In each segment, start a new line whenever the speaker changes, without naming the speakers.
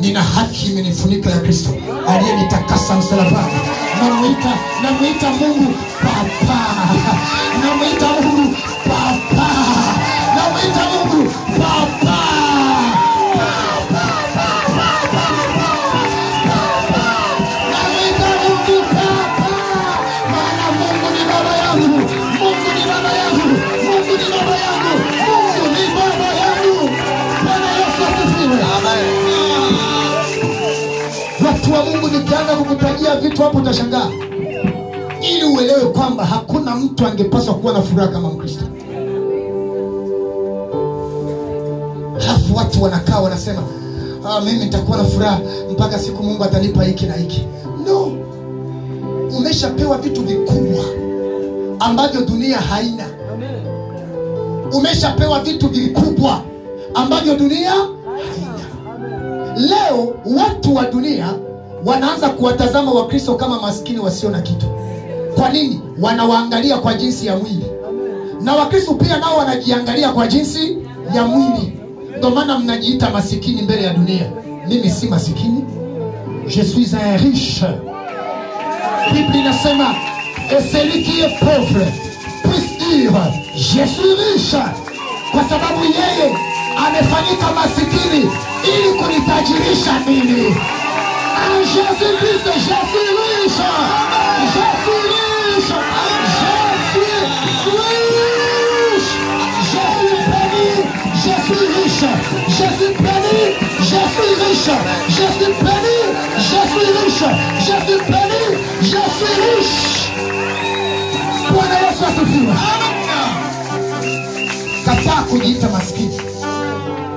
nina haki imenifunika ya Kristo aliyenitakasa msalabani. Namuita Mungu Baba. Namuita Mungu Baba. Namuita Mungu Baba. Namuita Mungu Baba. Maana Mungu ni baba yangu. Mungu ni baba yangu. Mungu ni baba yangu. Mungu ni baba yangu. Bwana Yesu asifiwe. Amen. Watu wa Mungu, nikianza kukutajia vitu hapo utashangaa. Ili uelewe kwamba hakuna mtu angepaswa kuwa na furaha kama Mkristo. Halafu watu wanakaa wanasema, mimi nitakuwa na furaha mpaka siku Mungu atanipa hiki na hiki. No. Umeshapewa vitu vikubwa ambavyo dunia haina. Umeshapewa vitu vikubwa ambavyo dunia haina. Leo watu wa dunia wanaanza kuwatazama Wakristo kama maskini wasio na kitu. Kwa nini? Wanawaangalia kwa jinsi ya mwili. Na Wakristo pia nao wanajiangalia kwa jinsi ya mwili. Ndio maana mnajiita masikini mbele ya dunia. Mimi si masikini. Je suis un riche. Biblia inasema, et celui qui est pauvre puisse dire je suis riche. Kwa sababu yeye amefanyika masikini ili kunitajirisha mimi. En Jésus-Christ, je suis riche. Je suis riche. Je suis riche. Je suis béni. Je suis riche. Je suis béni. Je suis riche. Je suis béni. Je suis riche. Je suis béni. Je suis riche. Bwana Yesu asifiwe. Kataa kujiita maskini.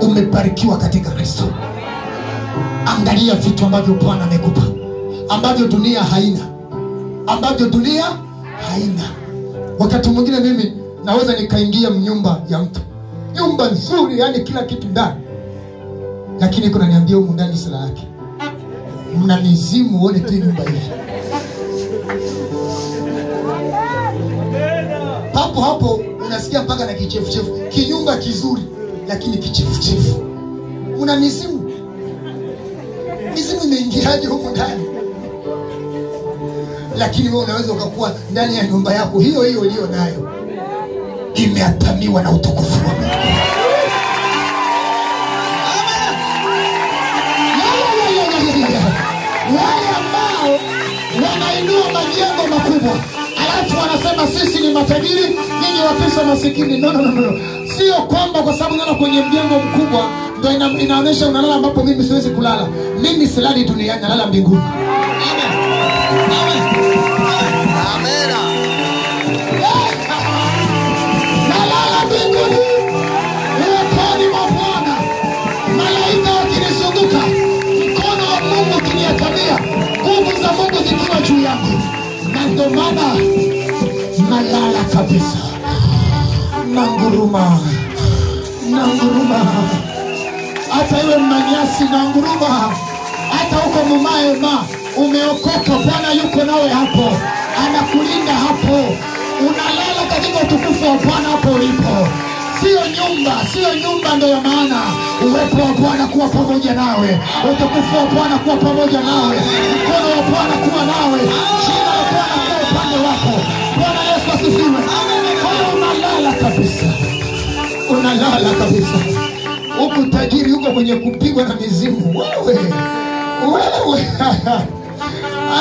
Umebarikiwa katika Kristo. Angalia vitu ambavyo Bwana amekupa, ambavyo dunia haina. Ambavyo dunia haina. Wakati mwingine mimi naweza nikaingia nyumba ya mtu, nyumba nzuri, yani kila kitu ndani, lakini kuna niambia huko ndani sala yake mna mizimu. Uone tu nyumba hivi, hapo unasikia mpaka na kichefuchefu. Kinyumba kizuri lakini kichefuchefu. Una mizimu. Mizimu imeingiaje huko ndani? Lakini wewe unaweza ukakuwa ndani ya nyumba yako hiyo ulio nayo imeatamiwa na utukufu wa Mungu. Wale ambao wanainua majengo makubwa alafu wanasema sisi ni matajiri, nyinyi Wakristo masikini. No. Sio kwamba kwa sababu unaona kwenye mjengo mkubwa ndio inaonyesha unalala ambapo mimi siwezi kulala. Mimi silali duniani, nalala mbinguni. Amen. Nalala mbinguni. Uweponi mwa Bwana. Malaika wakinizunguka, mkono wa Mungu ukiniatamia, nguvu za Mungu zikiwa juu yangu. Na ndio maana nalala kabisa. Nanguruma. Hata iwe mnanyasi na nguruma. Hata huko Mumaema umeokoka, Bwana yuko nawe hapo. Anakulinda hapo. Unalala katika utukufu wa Bwana hapo ulipo. Sio nyumba ndio ya maana. Uwepo wa Bwana kuwa pamoja nawe. Utukufu wa Bwana kuwa pamoja nawe. Mkono wa Bwana kuwa nawe. Jina la Bwana kuwa upande wako. Bwana Yesu asifiwe. Unalala kabisa. Huku tajiri huko kwenye kupigwa na mizimu. Wewe.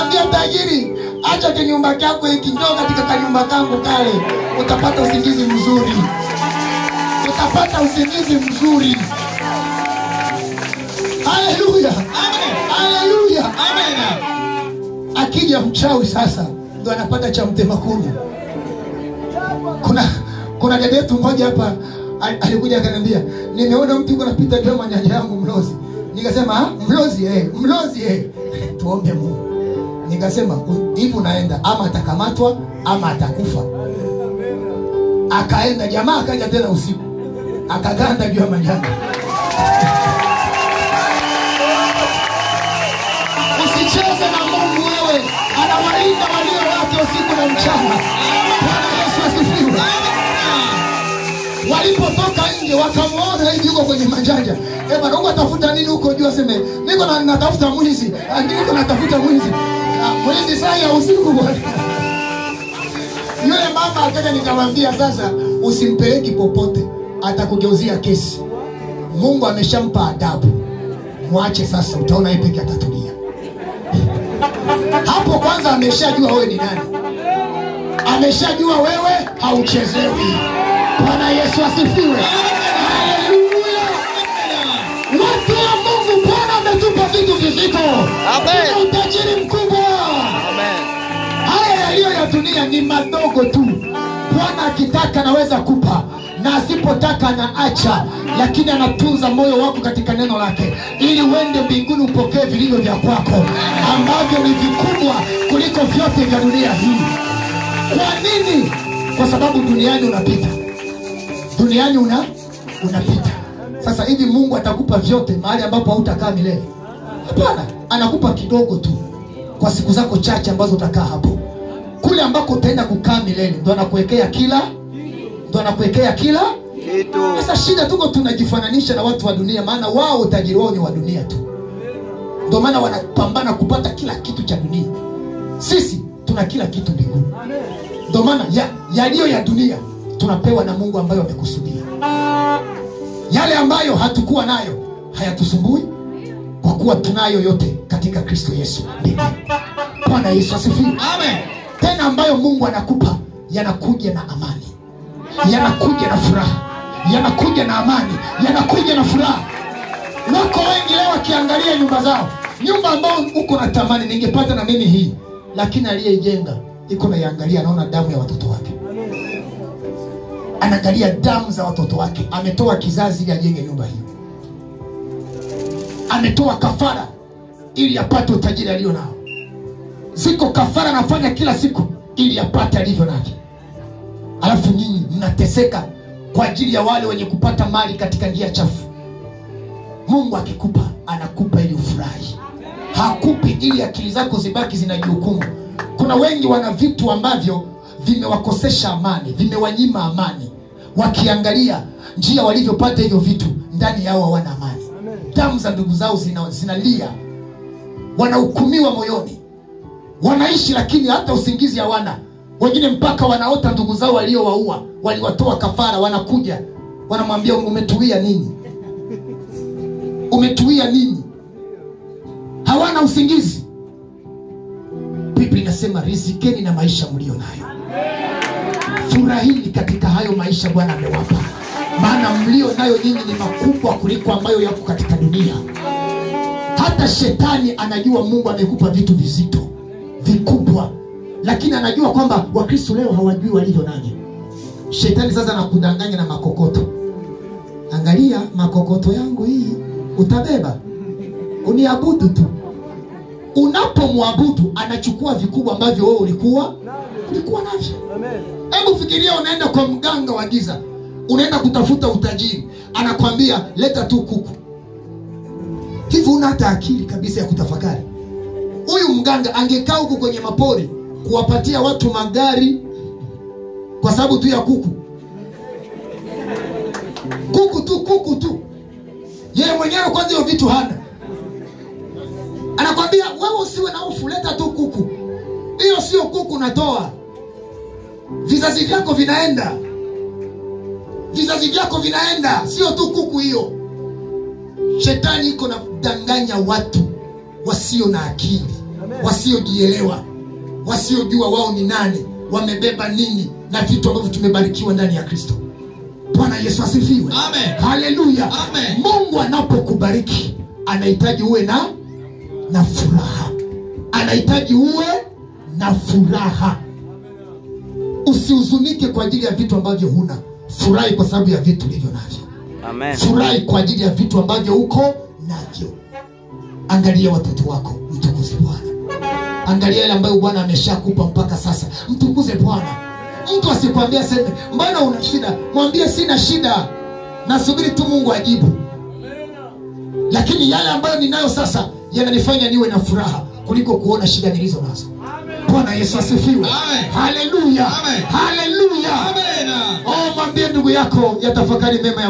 Ambia tajiri, acha kinyumba chako ikindoo katika kanyumba kangu kale. Utapata usingizi mzuri. Haleluya. Amen. Haleluya. Amen. Akija mchawi sasa ndo anapata cha mtema kuni. Kuna dada yetu mmoja hapa alikuja akaniambia, nimeona mtu yuko anapita kama nyanya yangu mlozi. Nikasema, mlozi tuombe Mungu. Nikasema, hivi unaenda ama atakamatwa ama atakufa. Akaenda, jamaa akaja tena usiku. Akaganda juu ya manyanga. Usicheze na Mungu wewe. Anawalinda walio wake usiku na mchana. Bwana Yesu asifiwe. Walipotoka nje wakamwona hivi yuko kwenye manjanja. Bwana, uko tafuta nini huko juu? Aseme, niko niko natafuta mwizi, niko natafuta mwizi. Mwizi saa ya usiku bwana. Yule mama akaja nikamwambia sasa usimpeleki popote, atakugeuzia kesi. Mungu ameshampa adabu. Mwache sasa, utaona yeye peke atatulia. Hapo kwanza ameshajua wewe ni nani. Ameshajua wewe hauchezewi. Bwana Yesu asifiwe. Haleluya. Watu wa Mungu, Bwana ametupa vitu vizito. Amen. Utajiri mkubwa. Amen. Haya yaliyo ya dunia ni madogo tu. Bwana akitaka anaweza kupa, na asipotaka anaacha, lakini anatunza moyo wako katika neno lake ili uende mbinguni upokee vilivyo vya kwako ambavyo ni vikubwa kuliko vyote vya dunia hii. Kwa nini? Kwa sababu duniani unapita. Duniani unapita. Sasa hivi Mungu atakupa vyote mahali ambapo hautakaa milele? Hapana, anakupa kidogo tu kwa siku zako chache ambazo utakaa hapo. Kule ambako utaenda kukaa milele ndo anakuwekea kila kitu. Sasa shida tuko tunajifananisha na watu wa dunia, maana wao utajiri wao ni wa dunia tu. Ndio maana wanapambana kupata kila kitu cha dunia. Sisi tuna kila kitu mbinguni. Ndio maana yaliyo ya dunia tunapewa na Mungu ambayo amekusudia. Yale ambayo hatukuwa nayo hayatusumbui, kwa kuwa tunayo yote katika Kristo Yesu. Bwana Yesu asifiwe. Amen. Tena ambayo Mungu anakupa yanakuja na amani, yanakuja na furaha, yanakuja na amani, yanakuja na furaha. Wako wengi leo wakiangalia nyumba zao, nyumba ambao uko na tamani ningepata na mimi hii, lakini aliyeijenga iko na iangalia, anaona damu ya watoto wake. Anaangalia damu za watoto wake. Ametoa kizazi ili ajenge nyumba hiyo. Ametoa kafara ili apate utajiri alio nao. Ziko kafara anafanya kila siku ili apate alivyo navyo. Alafu nyinyi mnateseka kwa ajili ya wale wenye kupata mali katika njia chafu. Mungu akikupa, anakupa ili ufurahi. Hakupi ili akili zako zibaki zinajihukumu. Kuna wengi wana vitu ambavyo vimewakosesha amani, vimewanyima amani. Wakiangalia njia walivyopata hivyo vitu, ndani yao hawana amani. Damu za ndugu zao zinalia. Wanahukumiwa moyoni. Wanaishi lakini hata usingizi hawana. Wengine mpaka wanaota ndugu zao waliowaua, waliwatoa kafara, wanakuja wanamwambia umetuia nini? Umetuia nini? Hawana usingizi. Biblia inasema rizikeni na maisha mlio nayo. Furahini katika hayo maisha Bwana amewapa, maana mlio nayo nyinyi ni makubwa kuliko ambayo yako katika dunia. Hata shetani anajua Mungu amekupa vitu vizito, vikubwa, lakini anajua kwamba Wakristo leo hawajui walivyo navyo. Shetani sasa anakudanganya na makokoto. Angalia makokoto yangu hii, utabeba, uniabudu tu. Unapomwabudu anachukua vikubwa ambavyo wewe ulikuwa navyo. Hebu fikiria unaenda kwa mganga wa giza, unaenda kutafuta utajiri, anakwambia leta tu kuku. Hivi una hata akili kabisa ya kutafakari? Huyu mganga angekaa huko kwenye mapori kuwapatia watu magari kwa sababu tu ya kuku. Kuku tu. Yeye mwenyewe kwanza hiyo vitu hana. Anakwambia wewe usiwe na hofu, leta tu kuku. Hiyo sio kuku natoa. Vizazi vyako vinaenda. Sio tu kuku hiyo. Shetani iko na danganya watu wasio na akili, wasiojielewa, wasiojua wao ni nani, wamebeba nini na vitu ambavyo tumebarikiwa ndani ya Kristo. Bwana Yesu asifiwe. Amen. Haleluya. Amen. Mungu anapokubariki anahitaji uwe na furaha. Anahitaji uwe na furaha. Usihuzunike kwa ajili ya vitu ambavyo huna. Furahi kwa sababu ya vitu ulivyo navyo. Amen. Furahi kwa ajili ya vitu ambavyo uko navyo. Angalia watoto wako, mtukuze Bwana. Angalia yale ambayo Bwana ameshakupa mpaka sasa, mtukuze Bwana. Mtu asikwambia sema mbona una shida, mwambie sina shida, nasubiri tu Mungu ajibu. Lakini yale ambayo ninayo sasa yananifanya niwe na furaha kuliko kuona shida nilizo nazo. Bwana Yesu asifiwe. Haleluya. Haleluya. Amen. Oh, mwambie ndugu yako yatafakari mema ya